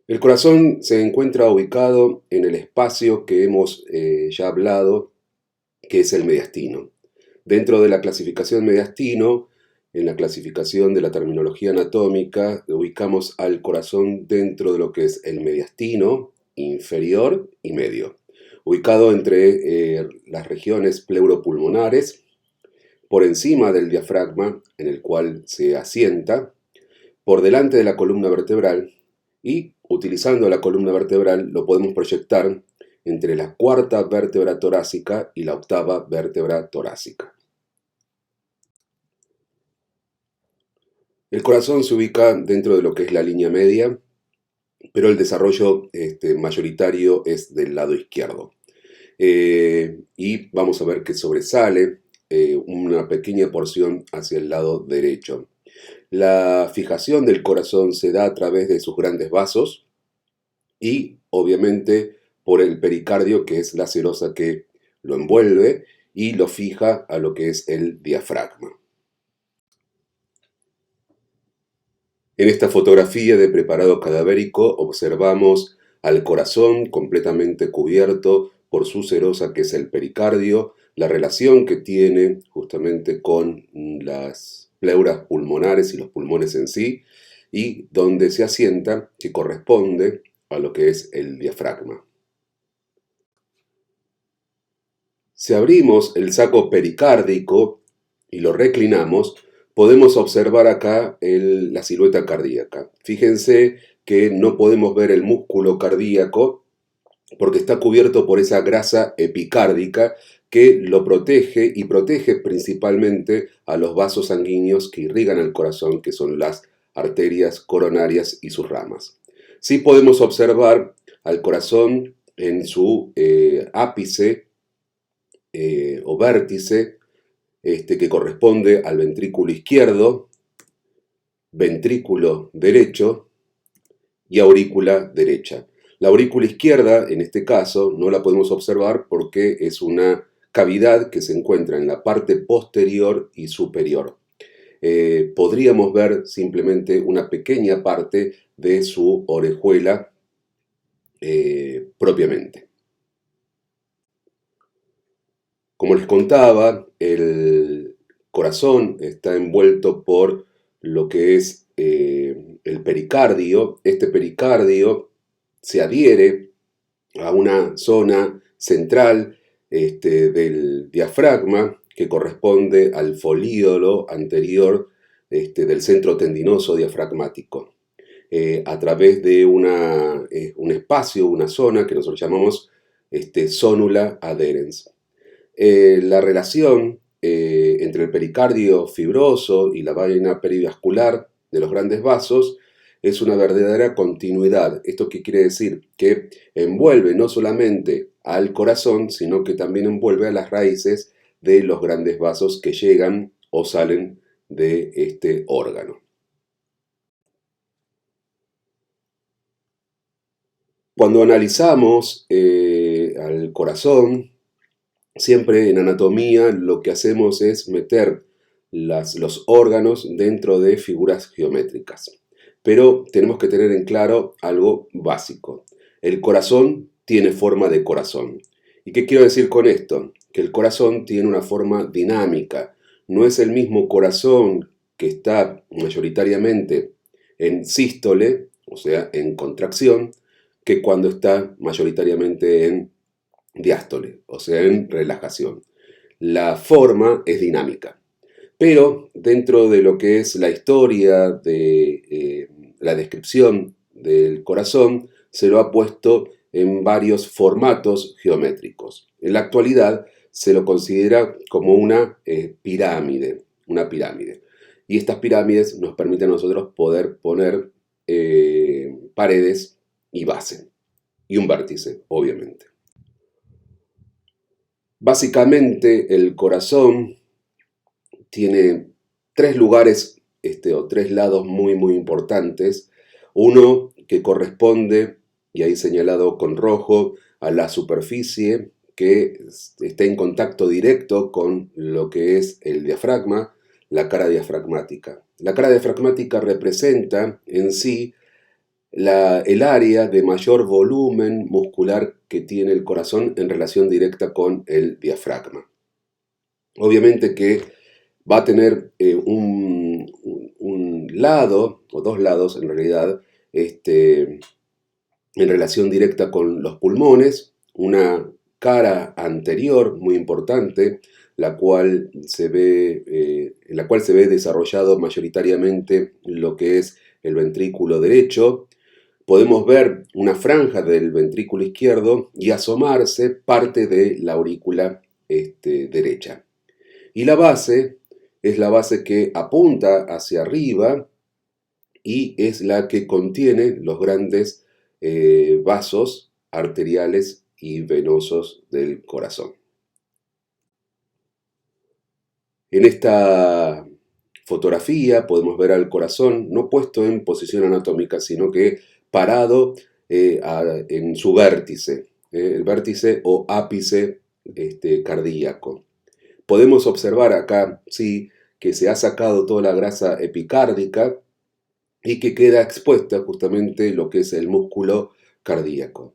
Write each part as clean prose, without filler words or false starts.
El corazón se encuentra ubicado en el espacio que hemos ya hablado, que es el mediastino. Dentro de la clasificación mediastino, en la clasificación de la terminología anatómica, ubicamos al corazón dentro de lo que es el mediastino inferior y medio, ubicado entre las regiones pleuropulmonares, por encima del diafragma en el cual se asienta, por delante de la columna vertebral y, utilizando la columna vertebral, lo podemos proyectar entre la cuarta vértebra torácica y la octava vértebra torácica. El corazón se ubica dentro de lo que es la línea media, pero el desarrollo mayoritario es del lado izquierdo. Y vamos a ver que sobresale una pequeña porción hacia el lado derecho. La fijación del corazón se da a través de sus grandes vasos y obviamente por el pericardio, que es la serosa que lo envuelve y lo fija a lo que es el diafragma. En esta fotografía de preparado cadavérico observamos al corazón completamente cubierto por su serosa, que es el pericardio, la relación que tiene justamente con las pleuras pulmonares y los pulmones en sí, y donde se asienta, que corresponde a lo que es el diafragma. Si abrimos el saco pericárdico y lo reclinamos, podemos observar acá la silueta cardíaca. Fíjense que no podemos ver el músculo cardíaco porque está cubierto por esa grasa epicárdica que lo protege y protege principalmente a los vasos sanguíneos que irrigan el corazón, que son las arterias coronarias y sus ramas. Sí podemos observar al corazón en su ápice o vértice, que corresponde al ventrículo izquierdo, ventrículo derecho y aurícula derecha. La aurícula izquierda, en este caso, no la podemos observar porque es una cavidad que se encuentra en la parte posterior y superior. Podríamos ver simplemente una pequeña parte de su orejuela propiamente. Como les contaba, el corazón está envuelto por lo que es el pericardio. Este pericardio se adhiere a una zona central del diafragma que corresponde al folíolo anterior del centro tendinoso diafragmático. A través de un espacio, una zona que nosotros llamamos zónula adherens. La relación entre el pericardio fibroso y la vaina perivascular de los grandes vasos es una verdadera continuidad. ¿Esto qué quiere decir? Que envuelve no solamente al corazón, sino que también envuelve a las raíces de los grandes vasos que llegan o salen de este órgano. Cuando analizamos al corazón, siempre en anatomía lo que hacemos es meter los órganos dentro de figuras geométricas. Pero tenemos que tener en claro algo básico. El corazón tiene forma de corazón. ¿Y qué quiero decir con esto? Que el corazón tiene una forma dinámica. No es el mismo corazón que está mayoritariamente en sístole, o sea, en contracción, que cuando está mayoritariamente en diástole, o sea, en relajación. La forma es dinámica, pero dentro de lo que es la historia de la descripción del corazón, se lo ha puesto en varios formatos geométricos. En la actualidad se lo considera como una pirámide, Y estas pirámides nos permiten a nosotros poder poner paredes y base, y un vértice, obviamente. Básicamente el corazón tiene tres lugares o tres lados muy importantes. Uno que corresponde, y ahí señalado con rojo, a la superficie que está en contacto directo con lo que es el diafragma, la cara diafragmática. La cara diafragmática representa en sí el área de mayor volumen muscular que tiene el corazón en relación directa con el diafragma. Obviamente que va a tener un lado, o dos lados en realidad, en relación directa con los pulmones, una cara anterior muy importante, la cual en la cual se ve desarrollado mayoritariamente lo que es el ventrículo derecho. Podemos ver una franja del ventrículo izquierdo y asomarse parte de la aurícula derecha. Y la base es la base que apunta hacia arriba y es la que contiene los grandes vasos arteriales y venosos del corazón. En esta fotografía podemos ver al corazón no puesto en posición anatómica, sino que parado en su vértice, el vértice o ápice cardíaco. Podemos observar acá, sí, que se ha sacado toda la grasa epicárdica y que queda expuesta justamente lo que es el músculo cardíaco.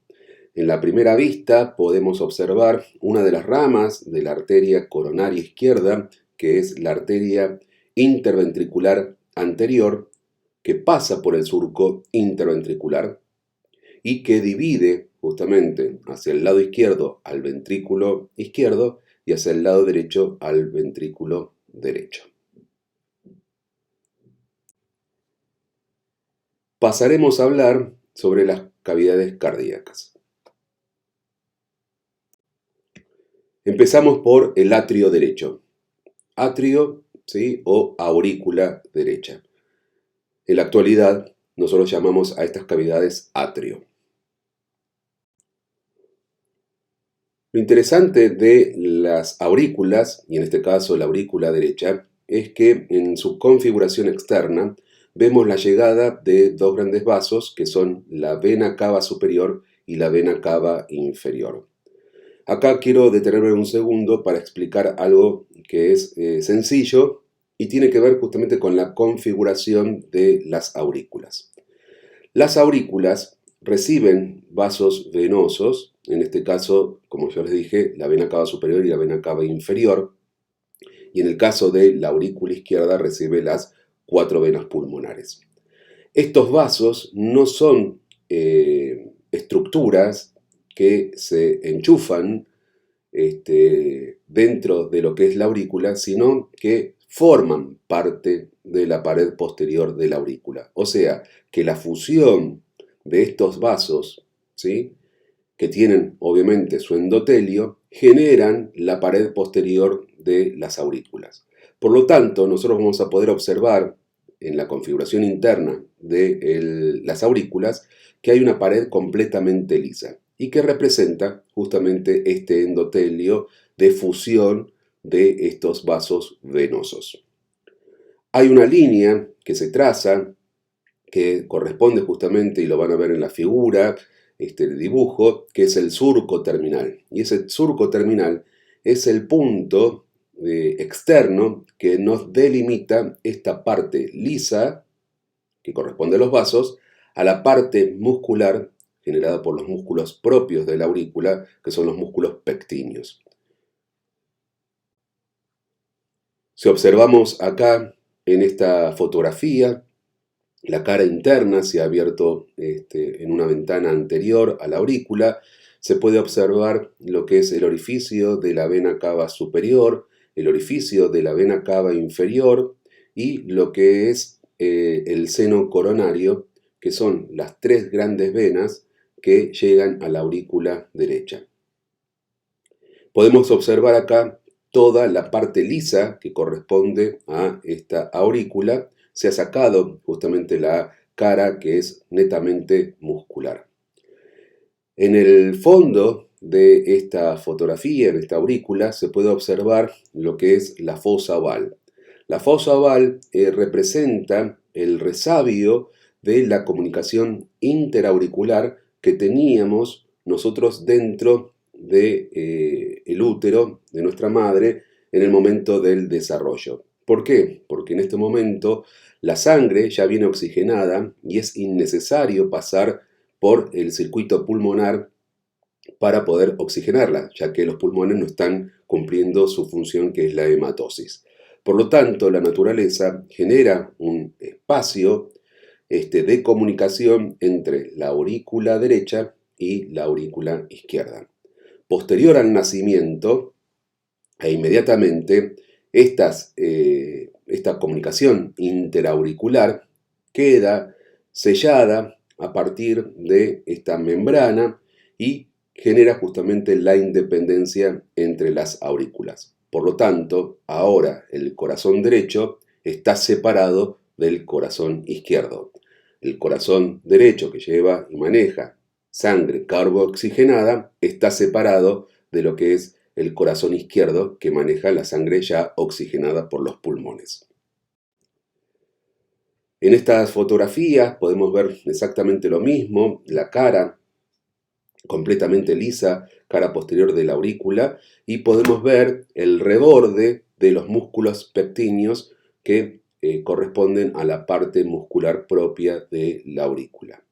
En la primera vista podemos observar una de las ramas de la arteria coronaria izquierda, que es la arteria interventricular anterior, que pasa por el surco interventricular y que divide justamente hacia el lado izquierdo al ventrículo izquierdo y hacia el lado derecho al ventrículo derecho. Pasaremos a hablar sobre las cavidades cardíacas. Empezamos por el atrio derecho. Atrio, ¿sí? O aurícula derecha. En la actualidad, nosotros llamamos a estas cavidades atrio. Lo interesante de las aurículas, y en este caso la aurícula derecha, es que en su configuración externa vemos la llegada de dos grandes vasos que son la vena cava superior y la vena cava inferior. Acá quiero detenerme un segundo para explicar algo que es sencillo y tiene que ver justamente con la configuración de las aurículas. Las aurículas reciben vasos venosos, en este caso, como yo les dije, la vena cava superior y la vena cava inferior, y en el caso de la aurícula izquierda recibe las 4 venas pulmonares. Estos vasos no son estructuras que se enchufan dentro de lo que es la aurícula, sino que forman parte de la pared posterior de la aurícula. O sea, que la fusión de estos vasos, ¿sí?, que tienen obviamente su endotelio, generan la pared posterior de las aurículas. Por lo tanto, nosotros vamos a poder observar en la configuración interna de las aurículas que hay una pared completamente lisa y que representa justamente este endotelio de fusión de estos vasos venosos. Hay una línea que se traza que corresponde justamente, y lo van a ver en la figura, el dibujo, que es el surco terminal. Y ese surco terminal es el punto externo que nos delimita esta parte lisa, que corresponde a los vasos, a la parte muscular generada por los músculos propios de la aurícula, que son los músculos pectíneos. Si observamos acá en esta fotografía, la cara interna se ha abierto en una ventana anterior a la aurícula. Se puede observar lo que es el orificio de la vena cava superior, el orificio de la vena cava inferior y lo que es el seno coronario, que son las 3 grandes venas que llegan a la aurícula derecha. Podemos observar acá toda la parte lisa que corresponde a esta aurícula. Se ha sacado justamente la cara que es netamente muscular. En el fondo de esta fotografía, en esta aurícula, se puede observar lo que es la fosa oval. La fosa oval representa el resabio de la comunicación interauricular que teníamos nosotros dentro del útero de nuestra madre en el momento del desarrollo. ¿Por qué? Porque en este momento la sangre ya viene oxigenada y es innecesario pasar por el circuito pulmonar para poder oxigenarla, ya que los pulmones no están cumpliendo su función, que es la hematosis. Por lo tanto, la naturaleza genera un espacio de comunicación entre la aurícula derecha y la aurícula izquierda. Posterior al nacimiento, e inmediatamente, esta comunicación interauricular queda sellada a partir de esta membrana y genera justamente la independencia entre las aurículas. Por lo tanto, ahora el corazón derecho está separado del corazón izquierdo. El corazón derecho, que lleva y maneja sangre carboxigenada, está separado de lo que es el corazón izquierdo, que maneja la sangre ya oxigenada por los pulmones. En estas fotografías podemos ver exactamente lo mismo: la cara completamente lisa, cara posterior de la aurícula, y podemos ver el reborde de los músculos pectíneos que corresponden a la parte muscular propia de la aurícula.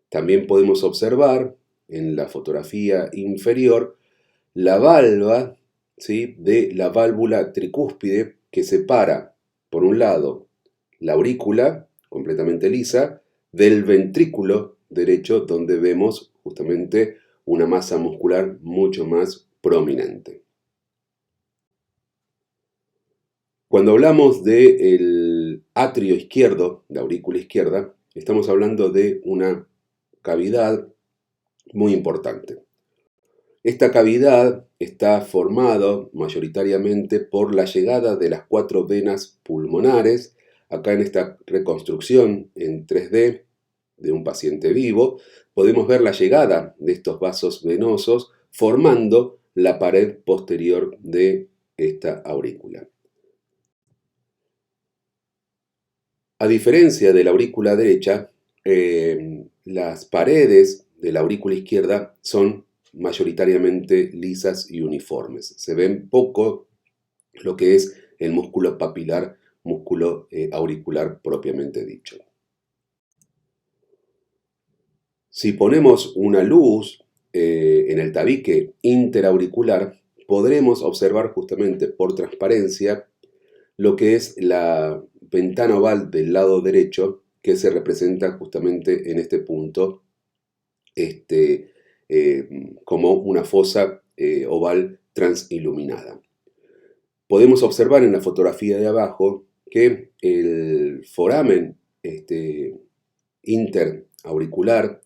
También podemos observar en la fotografía inferior la valva, ¿sí?, de la válvula tricúspide, que separa, por un lado, la aurícula completamente lisa del ventrículo derecho, donde vemos justamente una masa muscular mucho más prominente. Cuando hablamos del atrio izquierdo, la aurícula izquierda, estamos hablando de una cavidad muy importante. Esta cavidad está formada mayoritariamente por la llegada de las 4 venas pulmonares. Acá en esta reconstrucción en 3D de un paciente vivo, podemos ver la llegada de estos vasos venosos formando la pared posterior de esta aurícula. A diferencia de la aurícula derecha, las paredes de la aurícula izquierda son mayoritariamente lisas y uniformes. Se ven poco lo que es el músculo papilar, músculo auricular propiamente dicho. Si ponemos una luz en el tabique interauricular, podremos observar justamente por transparencia lo que es la ventana oval del lado derecho, que se representa justamente en este punto como una fosa oval transiluminada. Podemos observar en la fotografía de abajo que el foramen interauricular,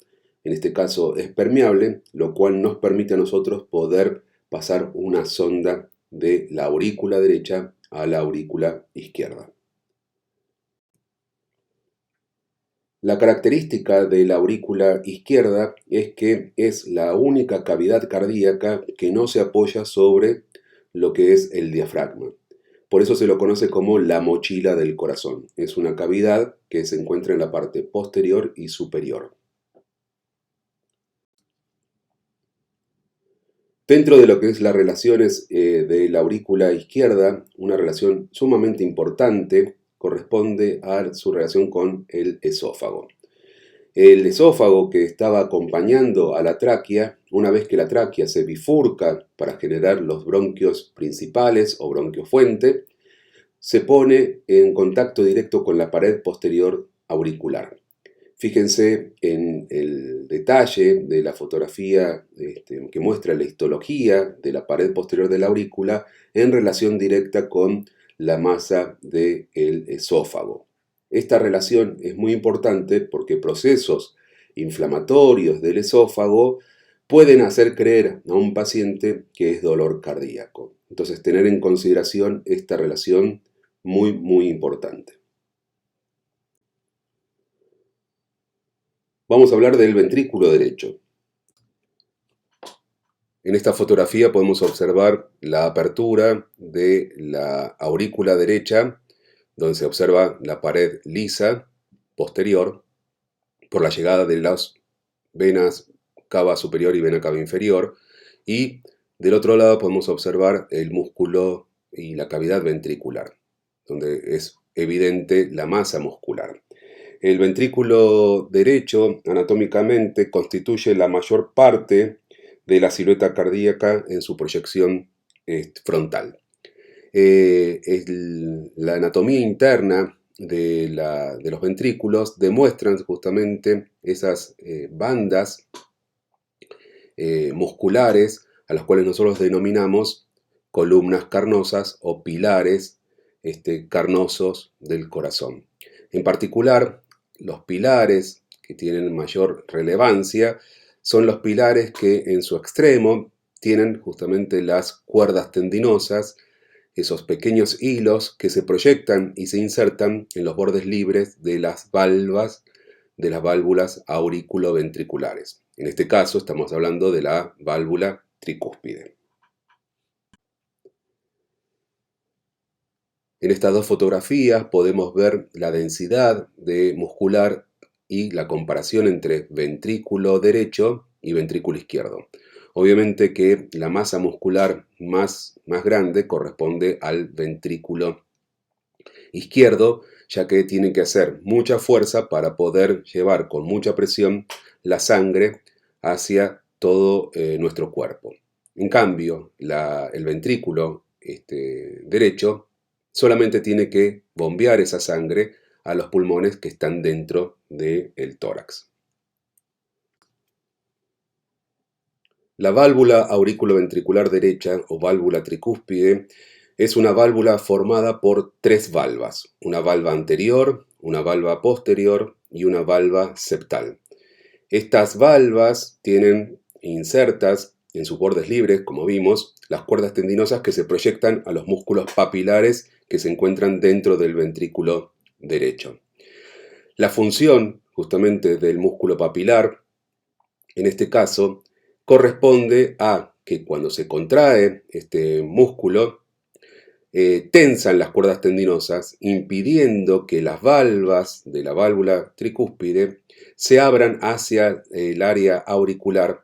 en este caso, es permeable, lo cual nos permite a nosotros poder pasar una sonda de la aurícula derecha a la aurícula izquierda. La característica de la aurícula izquierda es que es la única cavidad cardíaca que no se apoya sobre lo que es el diafragma. Por eso se lo conoce como la mochila del corazón. Es una cavidad que se encuentra en la parte posterior y superior. Dentro de lo que es las relaciones de la aurícula izquierda, una relación sumamente importante corresponde a su relación con el esófago. El esófago, que estaba acompañando a la tráquea, una vez que la tráquea se bifurca para generar los bronquios principales o bronquio fuente, se pone en contacto directo con la pared posterior auricular. Fíjense en el detalle de la fotografía que muestra la histología de la pared posterior de la aurícula en relación directa con la masa del esófago. Esta relación es muy importante porque procesos inflamatorios del esófago pueden hacer creer a un paciente que es dolor cardíaco. Entonces, tener en consideración esta relación muy importante. Vamos a hablar del ventrículo derecho. En esta fotografía podemos observar la apertura de la aurícula derecha, donde se observa la pared lisa posterior por la llegada de las venas cava superior y vena cava inferior, y del otro lado podemos observar el músculo y la cavidad ventricular. donde es evidente la masa muscular. El ventrículo derecho, anatómicamente, constituye la mayor parte de la silueta cardíaca en su proyección frontal. La anatomía interna de los ventrículos demuestran justamente esas bandas musculares a las cuales nosotros denominamos columnas carnosas o pilares carnosos del corazón. En particular, los pilares que tienen mayor relevancia son los pilares que en su extremo tienen justamente las cuerdas tendinosas, esos pequeños hilos que se proyectan y se insertan en los bordes libres de las válvulas auriculoventriculares. En este caso estamos hablando de la válvula tricúspide. En estas dos fotografías podemos ver la densidad muscular y la comparación entre ventrículo derecho y ventrículo izquierdo. Obviamente que la masa muscular más grande corresponde al ventrículo izquierdo, ya que tiene que hacer mucha fuerza para poder llevar con mucha presión la sangre hacia todo nuestro cuerpo. En cambio, el ventrículo derecho solamente tiene que bombear esa sangre a los pulmones que están dentro del tórax. La válvula auriculoventricular derecha o válvula tricúspide es una válvula formada por tres valvas, una valva anterior, una valva posterior y una valva septal. Estas valvas tienen insertas en sus bordes libres, como vimos, las cuerdas tendinosas que se proyectan a los músculos papilares que se encuentran dentro del ventrículo derecho. La función justamente del músculo papilar, en este caso, corresponde a que cuando se contrae este músculo, tensan las cuerdas tendinosas, impidiendo que las valvas de la válvula tricúspide se abran hacia el área auricular,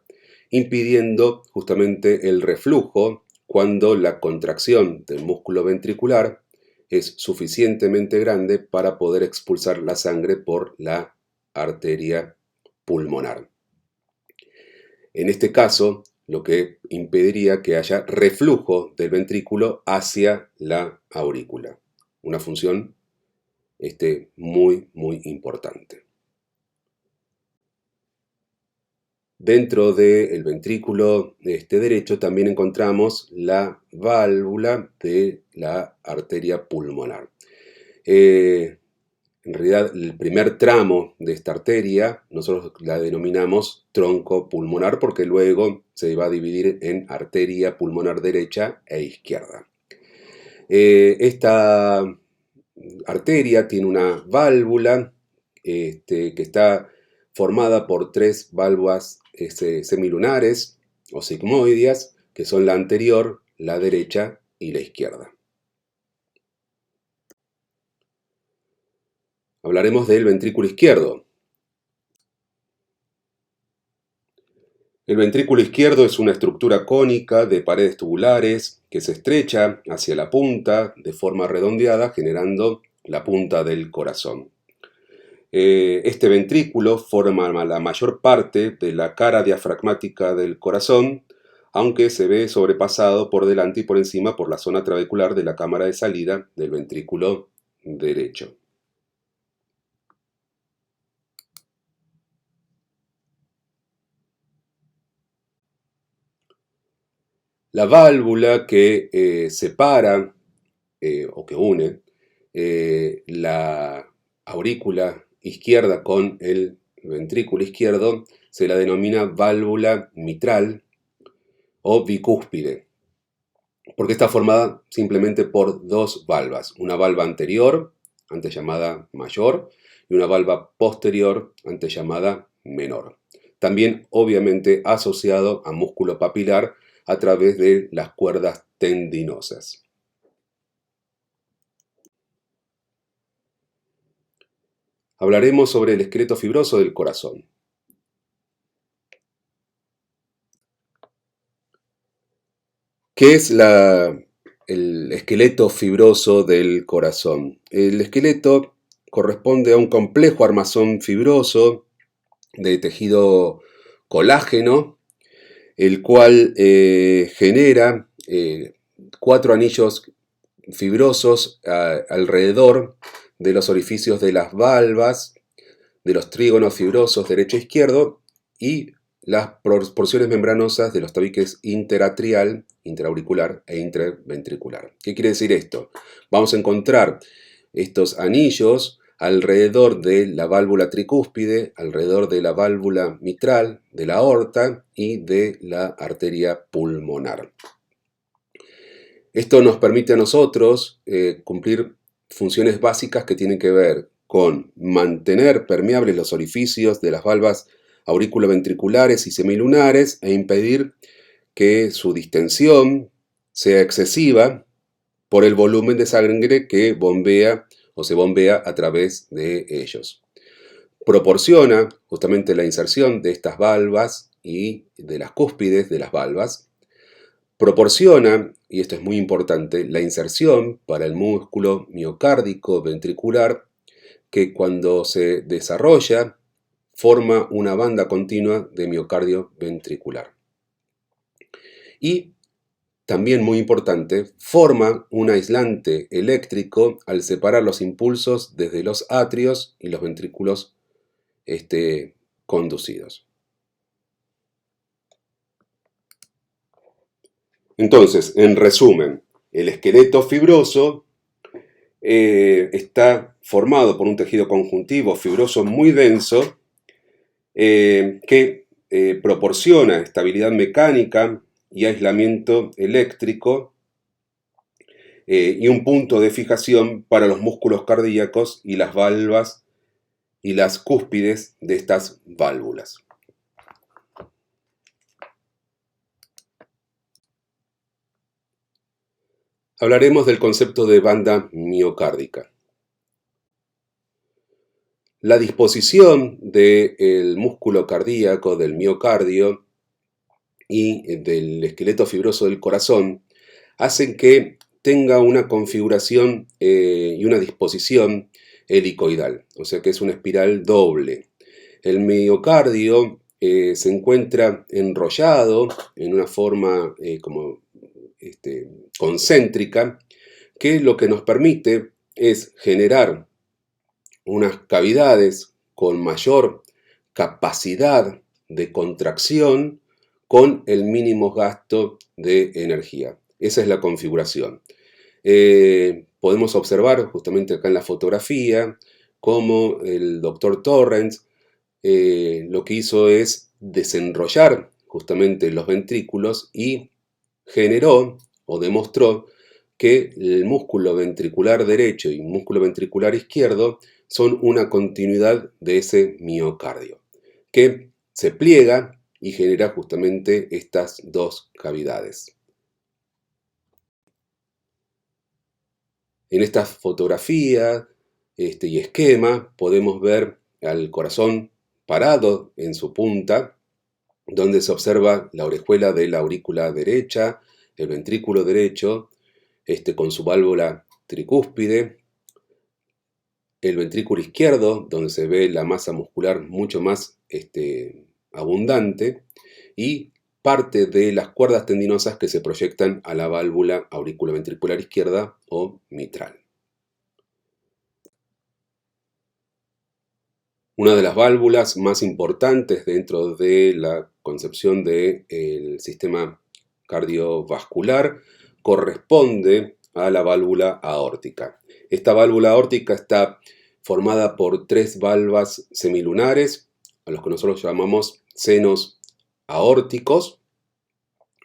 impidiendo justamente el reflujo cuando la contracción del músculo ventricular es suficientemente grande para poder expulsar la sangre por la arteria pulmonar. En este caso, lo que impediría que haya reflujo del ventrículo hacia la aurícula. Una función muy importante. Dentro del ventrículo derecho también encontramos la válvula de la arteria pulmonar. En realidad, el primer tramo de esta arteria nosotros la denominamos tronco pulmonar porque luego se va a dividir en arteria pulmonar derecha e izquierda. Esta arteria tiene una válvula que está formada por tres válvulas semilunares o sigmoideas, que son la anterior, la derecha y la izquierda. Hablaremos del ventrículo izquierdo. El ventrículo izquierdo es una estructura cónica de paredes tubulares que se estrecha hacia la punta de forma redondeada, generando la punta del corazón. Este ventrículo forma la mayor parte de la cara diafragmática del corazón, aunque se ve sobrepasado por delante y por encima por la zona trabecular de la cámara de salida del ventrículo derecho. La válvula que separa o que une la aurícula izquierda con el ventrículo izquierdo se la denomina válvula mitral o bicúspide, porque está formada simplemente por dos valvas, una valva anterior, antes llamada mayor, y una valva posterior, antes llamada menor. También obviamente asociado a músculo papilar a través de las cuerdas tendinosas. Hablaremos sobre el esqueleto fibroso del corazón. ¿Qué es el esqueleto fibroso del corazón. El esqueleto corresponde a un complejo armazón fibroso de tejido colágeno, el cual genera 4 anillos fibrosos alrededor de los orificios de las valvas, de los trígonos fibrosos derecho e izquierdo y las porciones membranosas de los tabiques interatrial, intraauricular e interventricular. ¿Qué quiere decir esto? Vamos a encontrar estos anillos alrededor de la válvula tricúspide, alrededor de la válvula mitral, de la aorta y de la arteria pulmonar. Esto nos permite a nosotros cumplir funciones básicas que tienen que ver con mantener permeables los orificios de las valvas auriculoventriculares y semilunares e impedir que su distensión sea excesiva por el volumen de sangre que bombea o se bombea a través de ellos. Proporciona justamente la inserción de estas valvas y de las cúspides de las valvas. Proporciona, y esto es muy importante, la inserción para el músculo miocárdico ventricular que cuando se desarrolla forma una banda continua de miocardio ventricular. Y también muy importante, forma un aislante eléctrico al separar los impulsos desde los atrios y los ventrículos conducidos. Entonces, en resumen, el esqueleto fibroso está formado por un tejido conjuntivo fibroso muy denso que proporciona estabilidad mecánica y aislamiento eléctrico y un punto de fijación para los músculos cardíacos y las valvas y las cúspides de estas válvulas. Hablaremos del concepto de banda miocárdica. La disposición del músculo cardíaco, del miocardio y del esqueleto fibroso del corazón hacen que tenga una configuración y una disposición helicoidal, o sea que es una espiral doble. El miocardio se encuentra enrollado en una forma concéntrica, que lo que nos permite es generar unas cavidades con mayor capacidad de contracción con el mínimo gasto de energía. Esa es la configuración. Podemos observar justamente acá en la fotografía cómo el doctor Torrens lo que hizo es desenrollar justamente los ventrículos y generó o demostró que el músculo ventricular derecho y el músculo ventricular izquierdo son una continuidad de ese miocardio, que se pliega y genera justamente estas dos cavidades. En esta fotografía y esquema podemos ver al corazón parado en su punta, donde se observa la orejuela de la aurícula derecha, el ventrículo derecho, con su válvula tricúspide, el ventrículo izquierdo, donde se ve la masa muscular mucho más abundante, y parte de las cuerdas tendinosas que se proyectan a la válvula auriculoventricular izquierda o mitral. Una de las válvulas más importantes dentro de la concepción del sistema cardiovascular corresponde a la válvula aórtica. Esta válvula aórtica está formada por 3 valvas semilunares, a los que nosotros llamamos senos aórticos,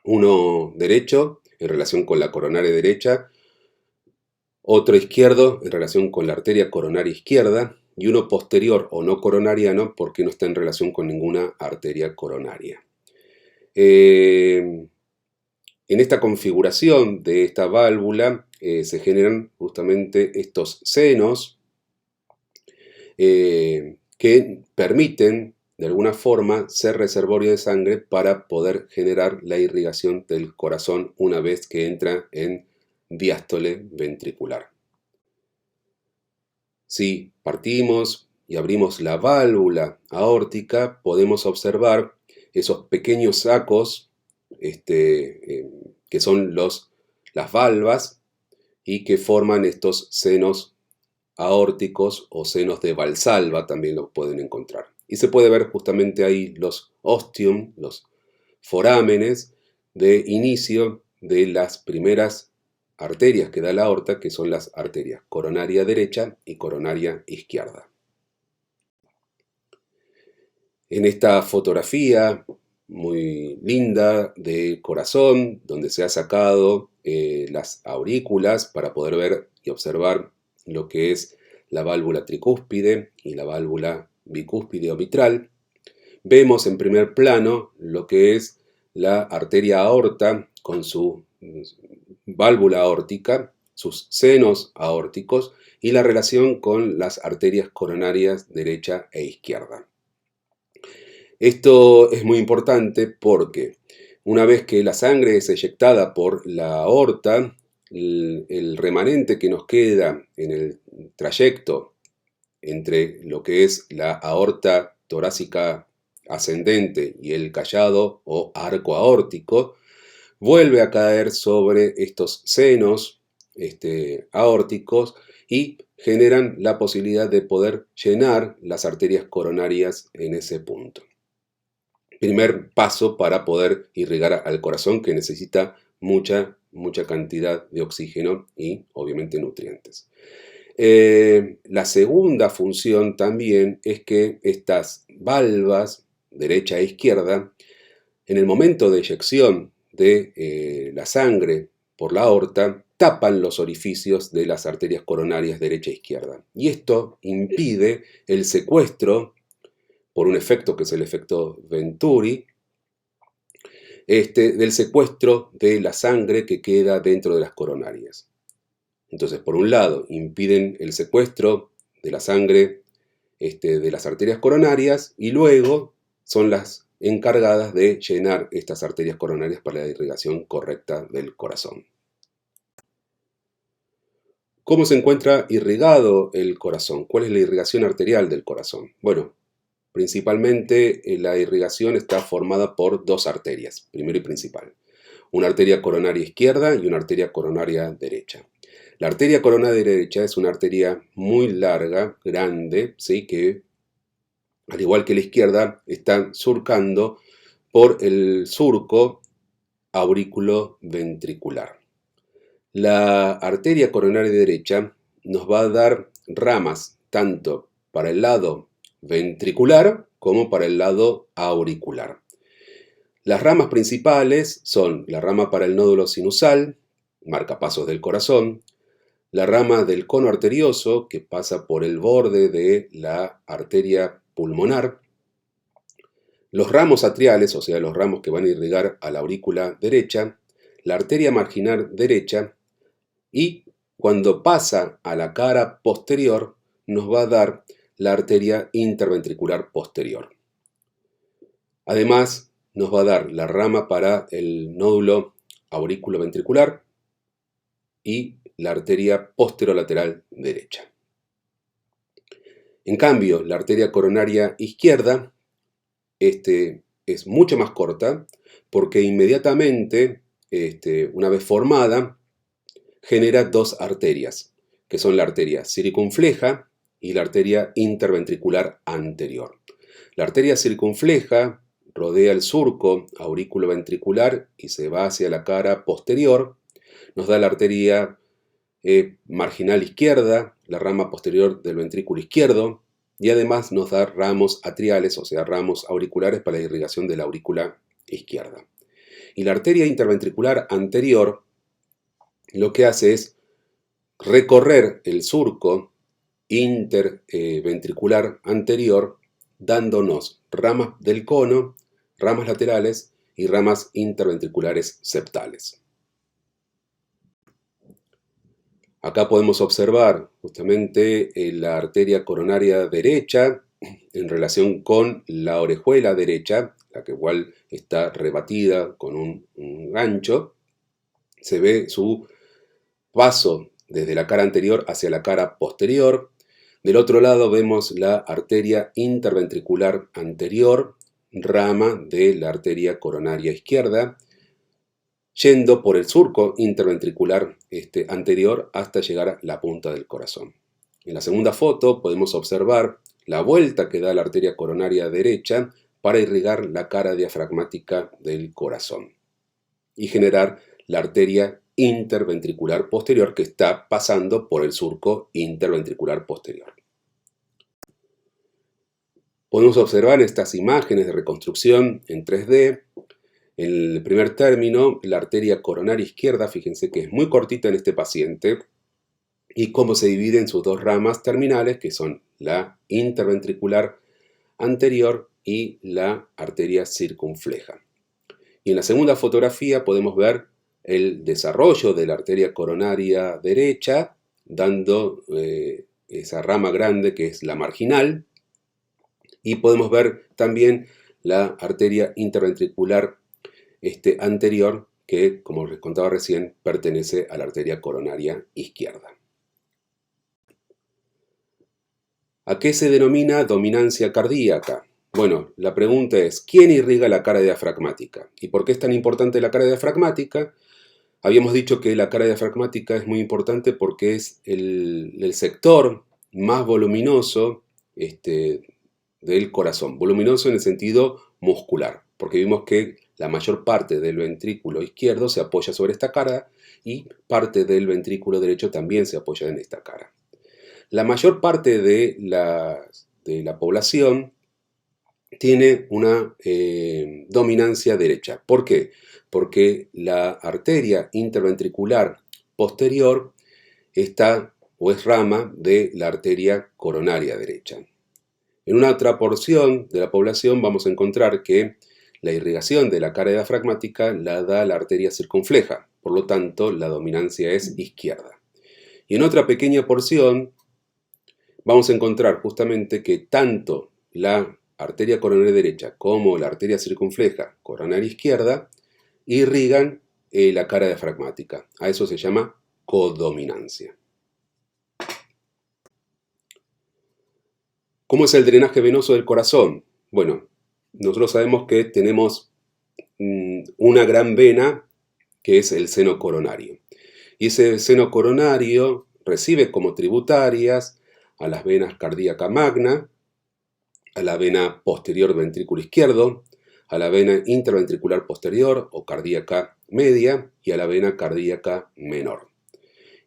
uno derecho en relación con la coronaria derecha, otro izquierdo en relación con la arteria coronaria izquierda y uno posterior o no coronariano porque no está en relación con ninguna arteria coronaria. En esta configuración de esta válvula se generan justamente estos senos que permiten de alguna forma ser reservorio de sangre para poder generar la irrigación del corazón una vez que entra en diástole ventricular. Si partimos y abrimos la válvula aórtica, podemos observar esos pequeños sacos que son las valvas y que forman estos senos aórticos o senos de Valsalva, también los pueden encontrar. Y se puede ver justamente ahí los ostium, los forámenes de inicio de las primeras arterias que da la aorta, que son las arterias coronaria derecha y coronaria izquierda. En esta fotografía muy linda de corazón, donde se ha sacado las aurículas para poder ver y observar lo que es la válvula tricúspide y la válvula bicúspide o mitral, vemos en primer plano lo que es la arteria aorta con su válvula aórtica, sus senos aórticos y la relación con las arterias coronarias derecha e izquierda. Esto es muy importante porque una vez que la sangre es eyectada por la aorta, el remanente que nos queda en el trayecto entre lo que es la aorta torácica ascendente y el callado o arco aórtico, vuelve a caer sobre estos senos aórticos y generan la posibilidad de poder llenar las arterias coronarias en ese punto. Primer paso para poder irrigar al corazón, que necesita mucha cantidad de oxígeno y obviamente nutrientes. La segunda función también es que estas valvas, derecha e izquierda, en el momento de eyección de la sangre por la aorta, tapan los orificios de las arterias coronarias derecha e izquierda. Y esto impide el secuestro, por un efecto que es el efecto Venturi, del secuestro de la sangre que queda dentro de las coronarias. Entonces, por un lado, impiden el secuestro de la sangre de las arterias coronarias y luego son las encargadas de llenar estas arterias coronarias para la irrigación correcta del corazón. ¿Cómo se encuentra irrigado el corazón? ¿Cuál es la irrigación arterial del corazón? Bueno, principalmente la irrigación está formada por dos arterias, primero y principal. Una arteria coronaria izquierda y una arteria coronaria derecha. La arteria coronaria derecha es una arteria muy larga, grande, ¿sí? Que al igual que la izquierda está surcando por el surco aurículo-ventricular. La arteria coronaria derecha nos va a dar ramas tanto para el lado ventricular como para el lado auricular. Las ramas principales son la rama para el nódulo sinusal, marcapasos del corazón, la rama del cono arterioso, que pasa por el borde de la arteria pulmonar, los ramos atriales, o sea, los ramos que van a irrigar a la aurícula derecha, la arteria marginal derecha, y cuando pasa a la cara posterior, nos va a dar la arteria interventricular posterior. Además, nos va a dar la rama para el nódulo aurículo-ventricular y la arteria posterolateral derecha. En cambio, la arteria coronaria izquierda es mucho más corta porque inmediatamente, una vez formada, genera dos arterias, que son la arteria circunfleja y la arteria interventricular anterior. La arteria circunfleja rodea el surco aurículo-ventricular y se va hacia la cara posterior. Nos da la arteria marginal izquierda, la rama posterior del ventrículo izquierdo, y además nos da ramos atriales, o sea, ramos auriculares para la irrigación de la aurícula izquierda. Y la arteria interventricular anterior lo que hace es recorrer el surco interventricular anterior, dándonos ramas del cono, ramas laterales y ramas interventriculares septales. Acá podemos observar justamente la arteria coronaria derecha en relación con la orejuela derecha, la que igual está rebatida con un gancho. Se ve su paso desde la cara anterior hacia la cara posterior. Del otro lado vemos la arteria interventricular anterior, rama de la arteria coronaria izquierda, yendo por el surco interventricular anterior hasta llegar a la punta del corazón. En la segunda foto podemos observar la vuelta que da la arteria coronaria derecha para irrigar la cara diafragmática del corazón y generar la arteria interventricular posterior que está pasando por el surco interventricular posterior. Podemos observar estas imágenes de reconstrucción en 3D. En el primer término, la arteria coronaria izquierda, fíjense que es muy cortita en este paciente, y cómo se divide en sus dos ramas terminales, que son la interventricular anterior y la arteria circunfleja. Y en la segunda fotografía podemos ver el desarrollo de la arteria coronaria derecha, dando esa rama grande que es la marginal, y podemos ver también la arteria interventricular anterior, que, como les contaba recién, pertenece a la arteria coronaria izquierda. ¿A qué se denomina dominancia cardíaca? Bueno, la pregunta es, ¿quién irriga la cara diafragmática? ¿Y por qué es tan importante la cara diafragmática? Habíamos dicho que la cara diafragmática es muy importante porque es el sector más voluminoso del corazón. Voluminoso en el sentido muscular, porque vimos que la mayor parte del ventrículo izquierdo se apoya sobre esta cara y parte del ventrículo derecho también se apoya en esta cara. La mayor parte de la población tiene una dominancia derecha. ¿Por qué? Porque la arteria interventricular posterior está o es rama de la arteria coronaria derecha. En una otra porción de la población vamos a encontrar que la irrigación de la cara diafragmática la da la arteria circunfleja, por lo tanto la dominancia es izquierda. Y en otra pequeña porción vamos a encontrar justamente que tanto la arteria coronaria derecha como la arteria circunfleja coronaria izquierda irrigan la cara diafragmática. A eso se llama codominancia. ¿Cómo es el drenaje venoso del corazón? Bueno, nosotros sabemos que tenemos una gran vena que es el seno coronario. Y ese seno coronario recibe como tributarias a las venas cardíaca magna, a la vena posterior ventrículo izquierdo, a la vena interventricular posterior o cardíaca media y a la vena cardíaca menor.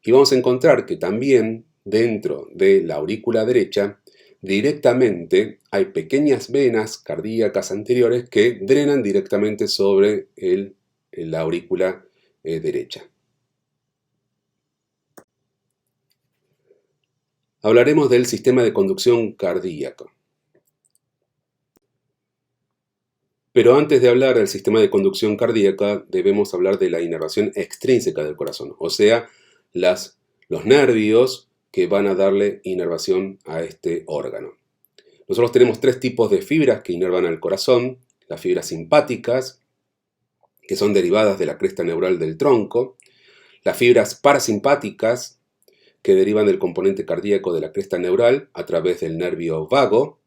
Y vamos a encontrar que también dentro de la aurícula derecha directamente hay pequeñas venas cardíacas anteriores que drenan directamente sobre la aurícula derecha. Hablaremos del sistema de conducción cardíaco. Pero antes de hablar del sistema de conducción cardíaca, debemos hablar de la inervación extrínseca del corazón, o sea, los nervios que van a darle inervación a este órgano. Nosotros tenemos tres tipos de fibras que inervan al corazón: las fibras simpáticas, que son derivadas de la cresta neural del tronco; las fibras parasimpáticas, que derivan del componente cardíaco de la cresta neural a través del nervio vago;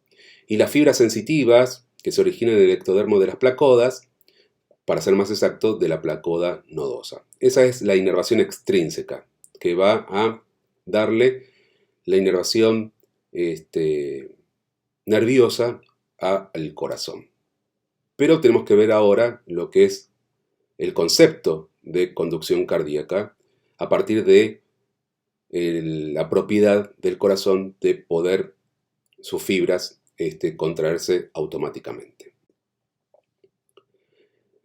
y las fibras sensitivas, que se originan en el ectodermo de las placodas, para ser más exacto, de la placoda nodosa. Esa es la inervación extrínseca, que va a darle la inervación nerviosa al corazón. Pero tenemos que ver ahora lo que es el concepto de conducción cardíaca a partir de la propiedad del corazón de poder sus fibras contraerse automáticamente.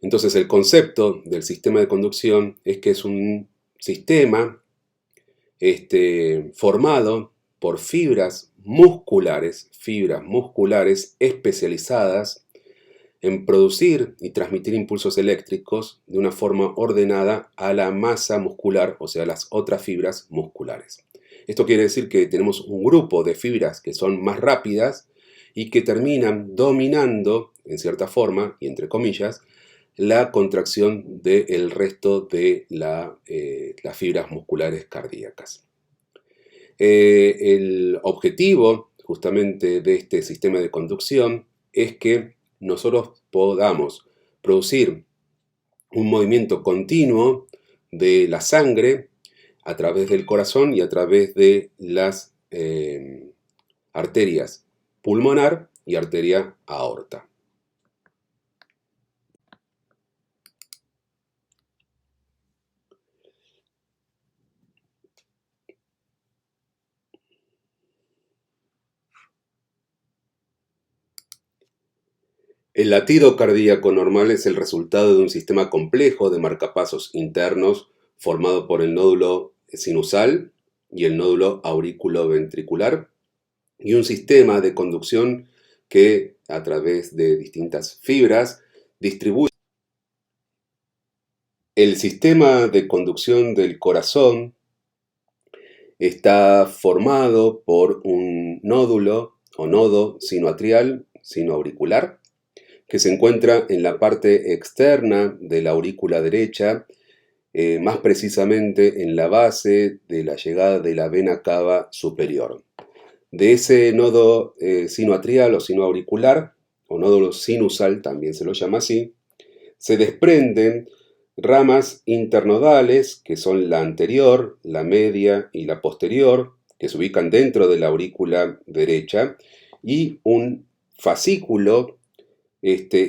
Entonces, el concepto del sistema de conducción es que es un sistema formado por fibras musculares especializadas en producir y transmitir impulsos eléctricos de una forma ordenada a la masa muscular, o sea, a las otras fibras musculares. Esto quiere decir que tenemos un grupo de fibras que son más rápidas y que terminan dominando, en cierta forma, y entre comillas, la contracción del resto de las fibras musculares cardíacas. El objetivo justamente de este sistema de conducción es que nosotros podamos producir un movimiento continuo de la sangre a través del corazón y a través de las arterias pulmonar y arteria aorta. El latido cardíaco normal es el resultado de un sistema complejo de marcapasos internos formado por el nódulo sinusal y el nódulo auriculoventricular y un sistema de conducción que a través de distintas fibras distribuye. El sistema de conducción del corazón está formado por un nódulo o nodo sinoatrial, sinoauricular, que se encuentra en la parte externa de la aurícula derecha, más precisamente en la base de la llegada de la vena cava superior. De ese nodo sinoatrial o sinoauricular, o nódulo sinusal, también se lo llama así, se desprenden ramas internodales, que son la anterior, la media y la posterior, que se ubican dentro de la aurícula derecha, y un fascículo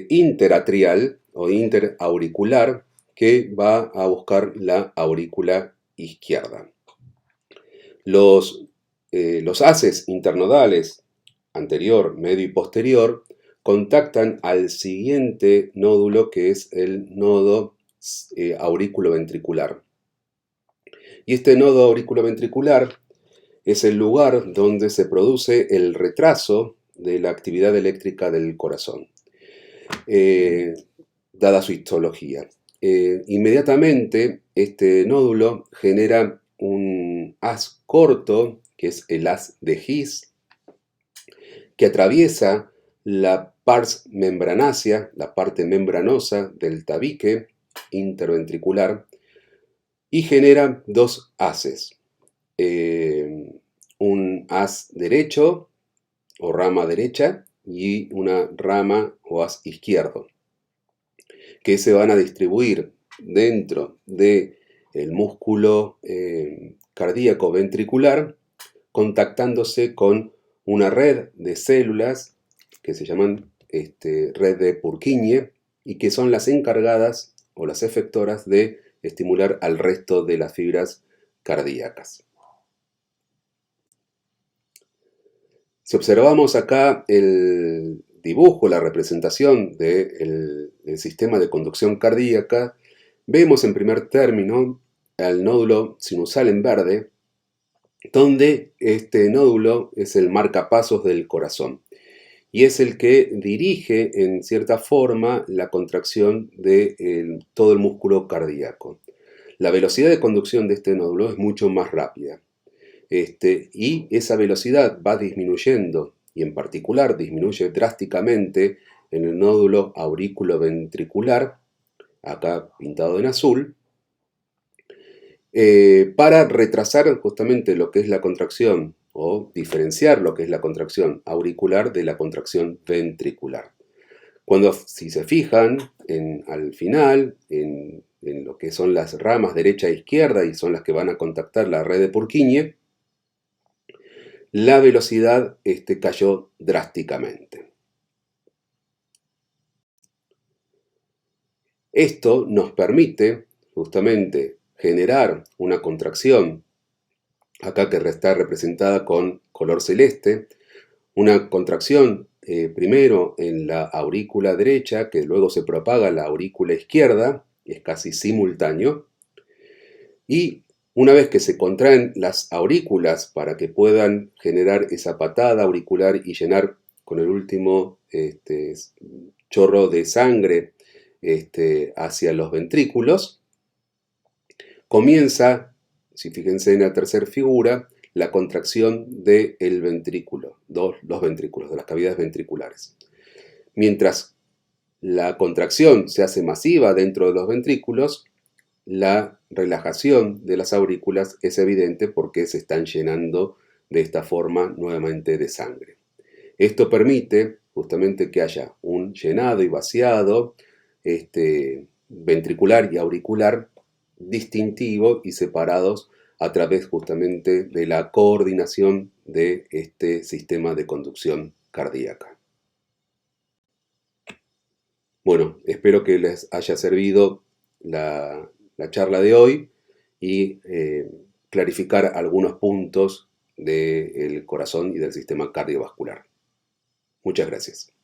interatrial o interauricular que va a buscar la aurícula izquierda. Los haces internodales anterior, medio y posterior contactan al siguiente nódulo, que es el nodo aurículo-ventricular. Y este nodo aurículo-ventricular es el lugar donde se produce el retraso de la actividad eléctrica del corazón, dada su histología. Inmediatamente este nódulo genera un haz corto, que es el haz de His, que atraviesa la pars membranácea, la parte membranosa del tabique interventricular, y genera dos haces, un haz derecho o rama derecha y una rama o haz izquierdo, que se van a distribuir dentro del músculo cardíaco ventricular, contactándose con una red de células que se llaman red de Purkinje y que son las encargadas o las efectoras de estimular al resto de las fibras cardíacas. Si observamos acá el dibujo, la representación del sistema de conducción cardíaca, vemos en primer término al nódulo sinusal en verde, donde este nódulo es el marcapasos del corazón y es el que dirige en cierta forma la contracción de todo el músculo cardíaco. La velocidad de conducción de este nódulo es mucho más rápida. Y esa velocidad va disminuyendo, y en particular disminuye drásticamente en el nódulo aurículo-ventricular, acá pintado en azul, para retrasar justamente lo que es la contracción o diferenciar lo que es la contracción auricular de la contracción ventricular. Si se fijan al final, en lo que son las ramas derecha e izquierda, y son las que van a contactar la red de Purkinje, la velocidad cayó drásticamente. Esto nos permite justamente generar una contracción, acá que está representada con color celeste, una contracción primero en la aurícula derecha, que luego se propaga a la aurícula izquierda, es casi simultáneo, y una vez que se contraen las aurículas para que puedan generar esa patada auricular y llenar con el último chorro de sangre hacia los ventrículos, comienza, si fíjense en la tercera figura, la contracción del ventrículo, los ventrículos, de las cavidades ventriculares. Mientras la contracción se hace masiva dentro de los ventrículos, la relajación de las aurículas es evidente porque se están llenando de esta forma nuevamente de sangre. Esto permite justamente que haya un llenado y vaciado ventricular y auricular distintivo y separados a través justamente de la coordinación de este sistema de conducción cardíaca. Bueno, espero que les haya servido la charla de hoy y clarificar algunos puntos del corazón y del sistema cardiovascular. Muchas gracias.